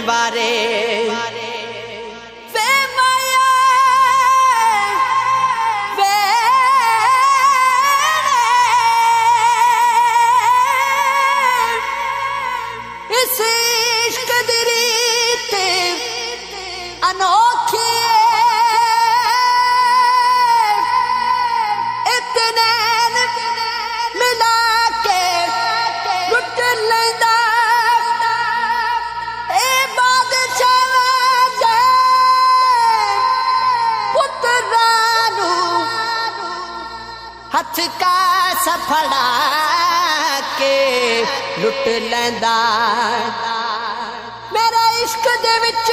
वारे इस इश्क दी रीत अनोखी इतने मिला के लुट लेंदा ए बादशाह दे पुत्रा नू हथ का सफड़ा के लुट लेंदा मेरा इश्क दे विच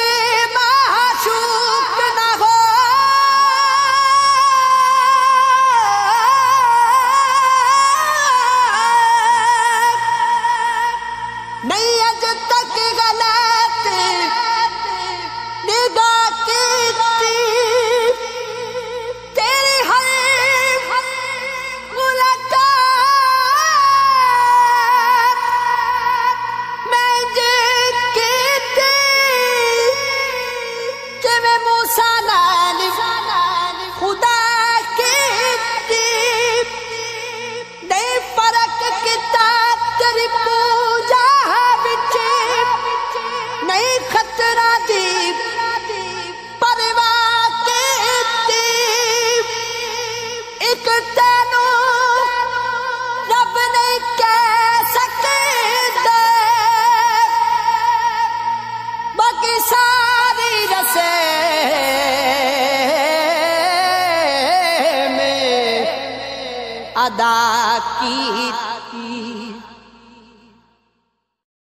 माशूक ना हो नहीं अज तक गलत निगाह की तेरी हर खुदा की नहीं फर्क किता तेरी पूजा बिच नहीं खतरा दी परवाह की एक तेनू रब नहीं कह सकता बाकी सारी रसे अदा की